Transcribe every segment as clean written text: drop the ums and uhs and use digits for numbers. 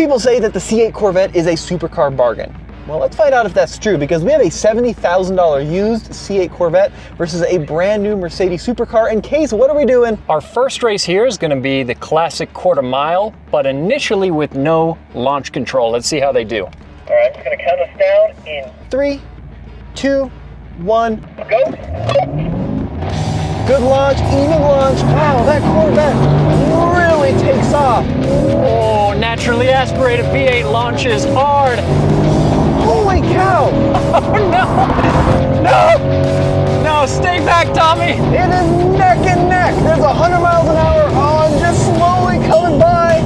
people say that the C8 Corvette is a supercar bargain. Well, let's find out if that's true, because we have a $70,000 used C8 Corvette versus a brand new Mercedes supercar. In case, what are we doing? Our first race here is going to be the classic quarter mile, but initially with no launch control. Let's see how they do. All right, I'm just going to count us down in 3, 2, 1, go. Good launch, even launch. Wow, that Corvette really takes off. Oh, naturally aspirated V8 launches hard. Holy cow! Oh, no! No, stay back, Tommy! It is neck and neck! There's 100 miles an hour on, just slowly coming by.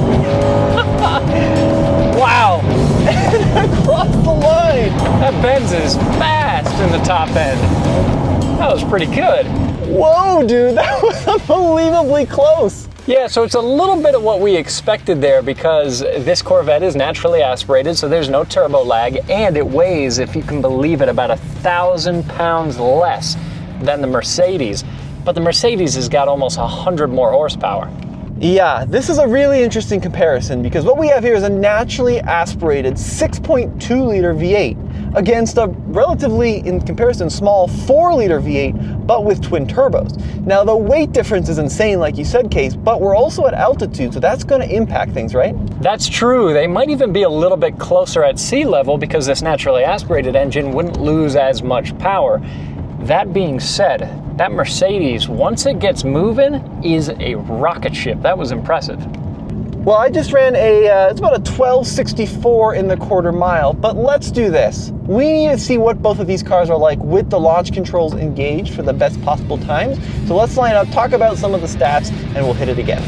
Wow! And across the line! That Benz is fast in the top end. That was pretty good. Whoa, dude, that was unbelievably close. Yeah, so it's a little bit of what we expected there, because this Corvette is naturally aspirated, so there's no turbo lag, and it weighs, if you can believe it, about 1,000 pounds less than the Mercedes. But the Mercedes has got almost 100 more horsepower. Yeah, this is a really interesting comparison, because what we have here is a naturally aspirated 6.2 liter V8 against a relatively, in comparison, small 4 liter V8, but with twin turbos. Now, the weight difference is insane, like you said, Case, but we're also at altitude, so that's going to impact things, right? That's true. They might even be a little bit closer at sea level, because this naturally aspirated engine wouldn't lose as much power. That being said, that Mercedes, once it gets moving, is a rocket ship. That was impressive. Well, I just ran it's about a 1264 in the quarter mile, but let's do this. We need to see what both of these cars are like with the launch controls engaged for the best possible times. So let's line up, talk about some of the stats, and we'll hit it again.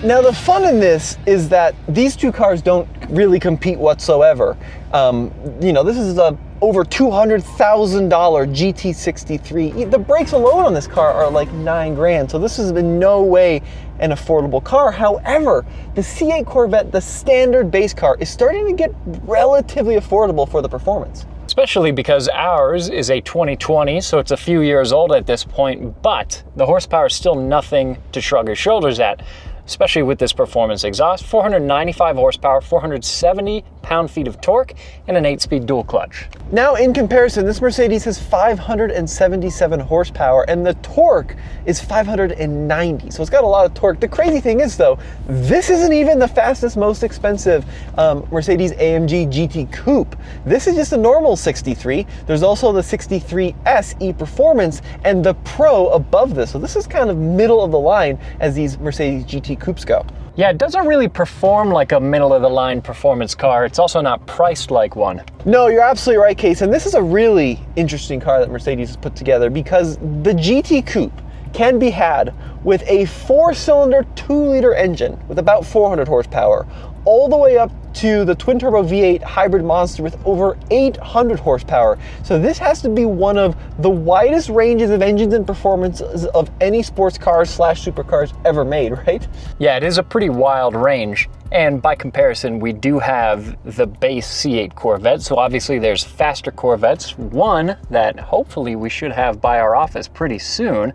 Now, the fun in this is that these two cars don't really compete whatsoever. You know, this is a over $200,000 GT63. The brakes alone on this car are like $9 grand, so this is in no way an affordable car. However, the C8 Corvette, the standard base car, is starting to get relatively affordable for the performance. Especially because ours is a 2020, so it's a few years old at this point, but the horsepower is still nothing to shrug your shoulders at, especially with this performance exhaust. 495 horsepower, 470 pound-feet of torque, and an 8-speed dual clutch. Now, in comparison, this Mercedes has 577 horsepower, and the torque is 590, so it's got a lot of torque. The crazy thing is, though, this isn't even the fastest, most expensive Mercedes-AMG GT Coupe. This is just a normal 63. There's also the 63S E-Performance and the Pro above this, so this is kind of middle of the line as these Mercedes GT Coupes go. Yeah, it doesn't really perform like a middle-of-the-line performance car. It's also not priced like one. No, you're absolutely right, Case, and this is a really interesting car that Mercedes has put together, because the GT Coupe can be had with a 4-cylinder 2-liter engine with about 400 horsepower, all the way up to the twin-turbo V8 hybrid monster with over 800 horsepower. So this has to be one of the widest ranges of engines and performances of any sports cars / supercars ever made, right? Yeah, it is a pretty wild range. And by comparison, we do have the base C8 Corvette, so obviously there's faster Corvettes, one that hopefully we should have by our office pretty soon.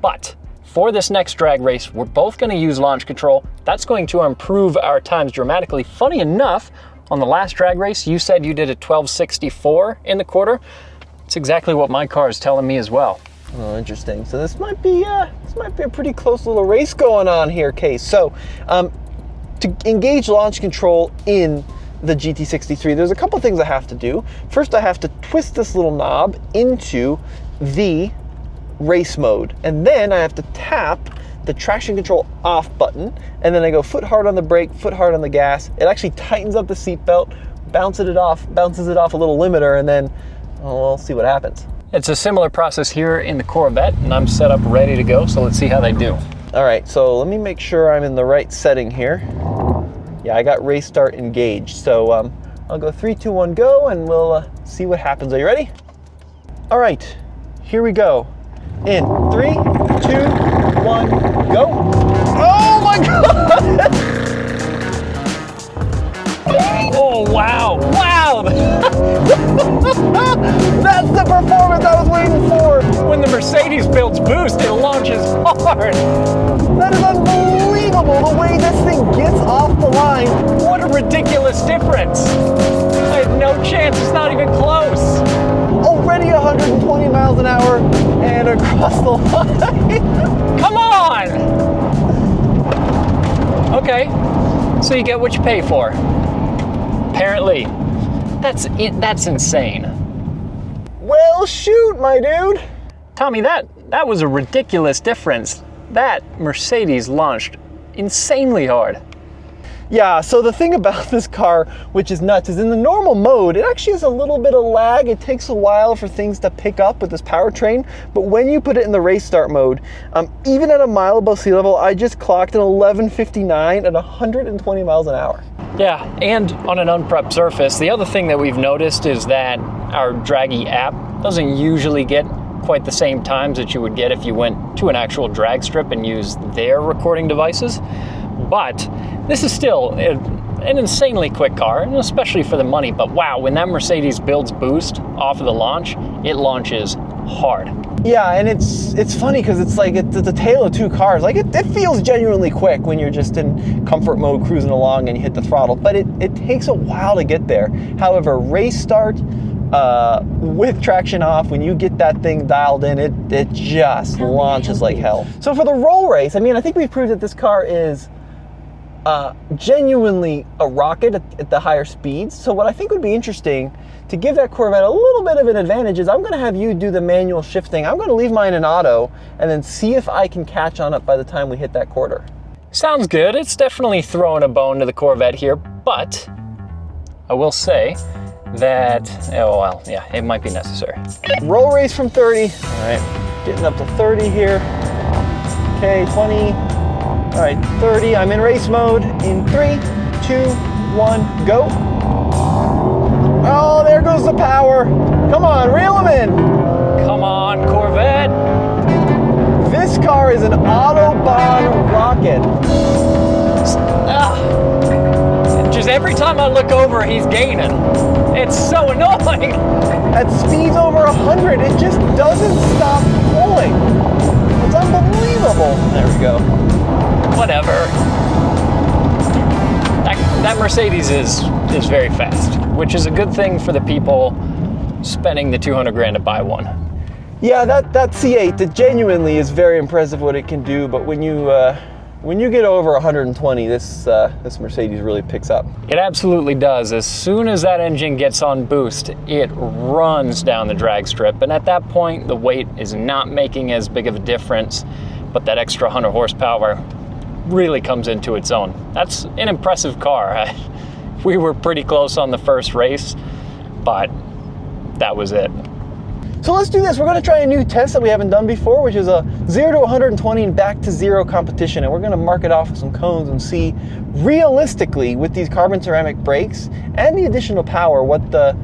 But for this next drag race, we're both going to use launch control. That's going to improve our times dramatically. Funny enough, on the last drag race, you said you did a 1264 in the quarter. It's exactly what my car is telling me as well. Oh, interesting. So this might be a pretty close little race going on here, Case. So to engage launch control in the GT63, there's a couple things I have to do. First, I have to twist this little knob into the race mode, and then I have to tap the traction control off button, and then I go foot hard on the brake, foot hard on the gas. It actually tightens up the seatbelt, bounces it off a little limiter, and then we'll see what happens. It's a similar process here in the Corvette, and I'm set up ready to go, so let's see how they do. All right, so let me make sure I'm in the right setting here. Yeah, I got race start engaged, so I'll go 3, 2, 1, go, and we'll see what happens. Are you ready? All right, here we go. In 3, 2, 1, go. Oh my God! Oh, wow, wow! That's the performance I was waiting for! When the Mercedes builds boost, it launches hard! That is unbelievable, the way this thing gets off the line. What a ridiculous difference. I had no chance. It's not even close. Already 120 miles an hour and across the line. Come on. Okay, so you get what you pay for. Apparently, that's insane. Well, shoot, my dude. Tommy, that was a ridiculous difference. That Mercedes launched insanely hard. Yeah, so the thing about this car, which is nuts, is in the normal mode, it actually has a little bit of lag. It takes a while for things to pick up with this powertrain, but when you put it in the race start mode, even at a mile above sea level, I just clocked an 11:59 at 120 miles an hour. Yeah, and on an unprepped surface, the other thing that we've noticed is that our Draggy app doesn't usually get quite the same times that you would get if you went to an actual drag strip and used their recording devices. But this is still an insanely quick car, and especially for the money. But wow, when that Mercedes builds boost off of the launch, it launches hard. Yeah, and it's funny because it's like it's a tale of two cars. Like it feels genuinely quick when you're just in comfort mode cruising along and you hit the throttle, but it takes a while to get there. However, race start with traction off, when you get that thing dialed in, it just launches like hell. So for the roll race, I mean, I think we've proved that this car is genuinely a rocket at the higher speeds. So what I think would be interesting to give that Corvette a little bit of an advantage is I'm going to have you do the manual shifting. I'm going to leave mine in auto and then see if I can catch on up by the time we hit that quarter. Sounds good. It's definitely throwing a bone to the Corvette here, but I will say that, oh well, yeah, it might be necessary. Roll race from 30. All right. Getting up to 30 here. Okay, 20. All right, 30. I'm in race mode in 3, 2, 1, go. Oh, there goes the power. Come on, reel them in. Come on, Corvette. This car is an Autobahn rocket. Just every time I look over, he's gaining. It's so annoying. At speeds over 100, it just doesn't stop pulling. It's unbelievable. There we go. Whatever. That Mercedes is very fast, which is a good thing for the people spending the 200 grand to buy one. Yeah, that C8, it genuinely is very impressive what it can do, but when you get over 120, this Mercedes really picks up. It absolutely does. As soon as that engine gets on boost, it runs down the drag strip, and at that point, the weight is not making as big of a difference, but that extra 100 horsepower really comes into its own. That's an impressive car. We were pretty close on the first race, but that was it. So let's do this. We're going to try a new test that we haven't done before, which is a 0 to 120 and back to 0 competition. And we're going to mark it off with some cones and see realistically with these carbon ceramic brakes and the additional power what the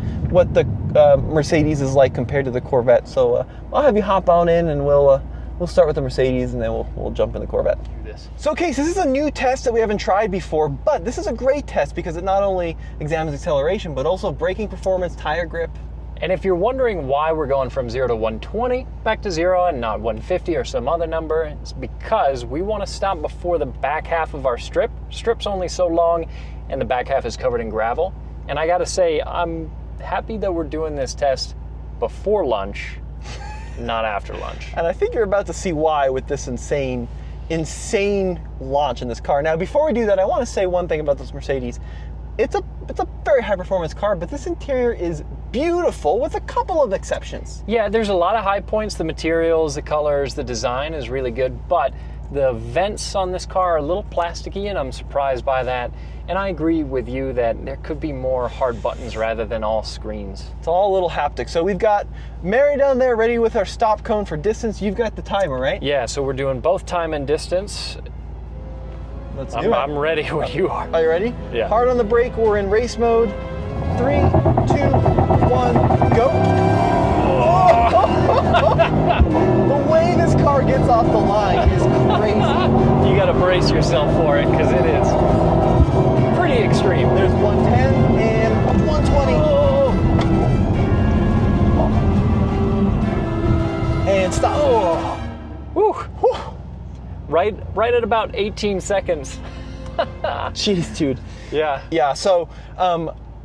Mercedes is like compared to the Corvette. So I'll have you hop on in and we'll start with the Mercedes and then we'll jump in the Corvette. So okay, so this is a new test that we haven't tried before, but this is a great test because it not only examines acceleration, but also braking performance, tire grip. And if you're wondering why we're going from 0 to 120 back to 0 and not 150 or some other number, it's because we want to stop before the back half of our strip. Strip's only so long and the back half is covered in gravel. And I gotta say, I'm happy that we're doing this test before lunch, not after lunch. And I think you're about to see why with this insane launch in this car. Now, before we do that, I want to say one thing about this Mercedes. It's a very high performance car, but this interior is beautiful with a couple of exceptions. Yeah, there's a lot of high points. The materials, the colors, the design is really good, but the vents on this car are a little plasticky and I'm surprised by that. And I agree with you that there could be more hard buttons rather than all screens. It's all a little haptic. So we've got Mary down there ready with our stop cone for distance. You've got the timer, right? Yeah, so we're doing both time and distance. Let's do it. I'm ready when you are. Are you ready? Yeah. Hard on the brake, we're in race mode. 3, 2, 1, go. The way this car gets off the line is crazy. You gotta brace yourself for it because it is pretty extreme. There's 110 and 120. Oh. And stop. Oh. Whew. Right at about 18 seconds. Jeez, dude. Yeah. Yeah, so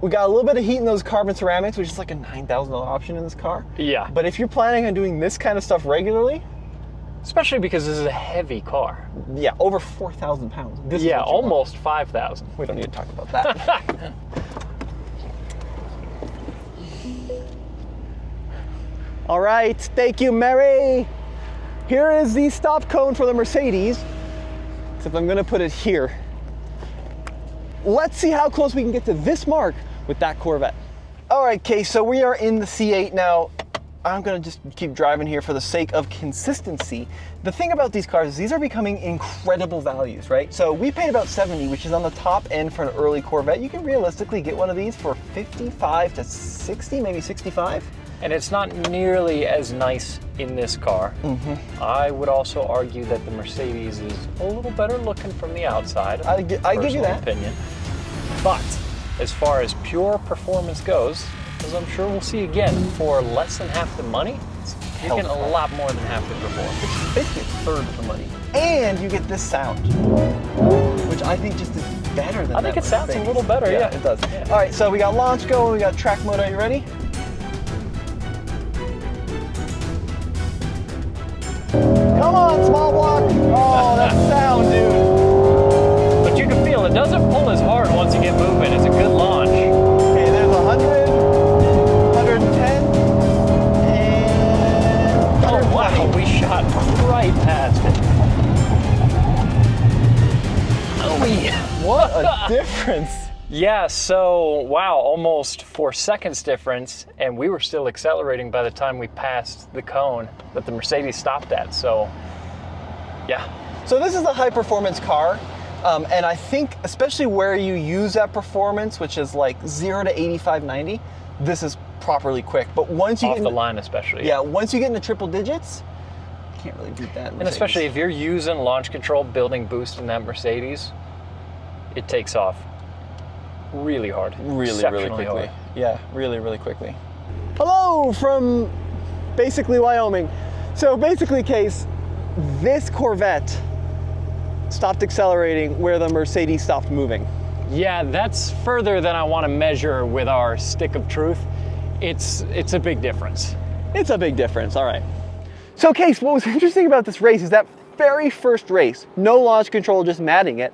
we got a little bit of heat in those carbon ceramics, which is like a $9,000 option in this car. Yeah. But if you're planning on doing this kind of stuff regularly, Especially because this is a heavy car. yeah, over 4,000 pounds. This is Yeah, what you want. almost 5,000. We don't need to talk about that. All right, thank you, Mary. Here is the stop cone for the Mercedes, except I'm gonna put it here. Let's see how close we can get to this mark with that Corvette. All right, Case, so we are in the C8 now. I'm gonna just keep driving here for the sake of consistency. The thing about these cars is these are becoming incredible values, right? So we paid about 70, which is on the top end for an early Corvette. You can realistically get one of these for 55 to 60, maybe 65. And it's not nearly as nice in this car. I would also argue that the Mercedes is a little better looking from the outside. I give you that. Opinion. But as far as pure performance goes, as I'm sure we'll see again, for less than half the money, you get a lot more than half the performance. Basically a third of the money. And you get this sound, which I think just is better than I think that it sounds a Mercedes. little better, yeah. It does. All right, so we got launch going, we got track mode. Are you ready? Come on, small block. Oh, that sound, dude. But you can feel it doesn't pull as hard once you get moving. It's a good launch. Okay, there's 100, 110, and Oh wow, we shot right past it. Oh yeah. what a difference. Yeah, so wow, almost 4 seconds difference, and we were still accelerating by the time we passed the cone that the Mercedes stopped at. So yeah. So this is a high performance car. And I think especially where you use that performance, which is like 0 to 85, 90, this is properly quick. But once you Off get the into, line especially. yeah, once you get into triple digits, you can't really beat that. And especially if you're using launch control, building boost in that Mercedes, it takes off really hard. really Exceptionally quickly. hard. Yeah, really quickly. Hello from basically Wyoming. So basically, Case, this Corvette stopped accelerating where the Mercedes stopped moving. Yeah, that's further than I want to measure with our stick of truth. It's a big difference. It's a big difference, all right. So Case, what was interesting about this race is that very first race, no launch control, just matting it,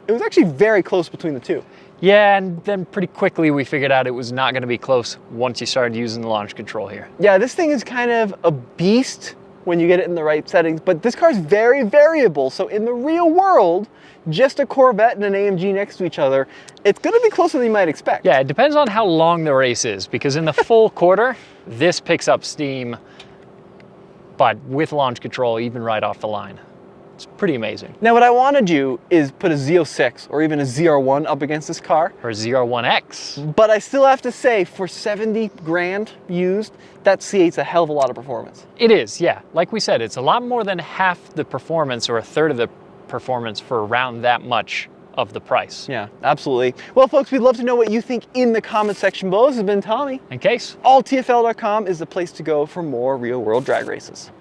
it was actually very close between the two. Yeah, and then pretty quickly we figured out it was not going to be close once you started using the launch control here. Yeah, this thing is kind of a beast when you get it in the right settings, but this car is very variable. So in the real world, just a Corvette and an AMG next to each other, it's gonna be closer than you might expect. Yeah, it depends on how long the race is, because in the full quarter, this picks up steam, but with launch control, even right off the line. It's pretty amazing. Now what I wanna do is put a Z06 or even a ZR1 up against this car, Or ZR1X. but I still have to say for 70 grand used, that C8's a hell of a lot of performance. It is, yeah. Like we said, it's a lot more than half the performance or a third of the performance for around that much of the price. Yeah, absolutely. Well, folks, we'd love to know what you think in the comment section below. This has been Tommy. In case. AllTFL.com is the place to go for more real world drag races.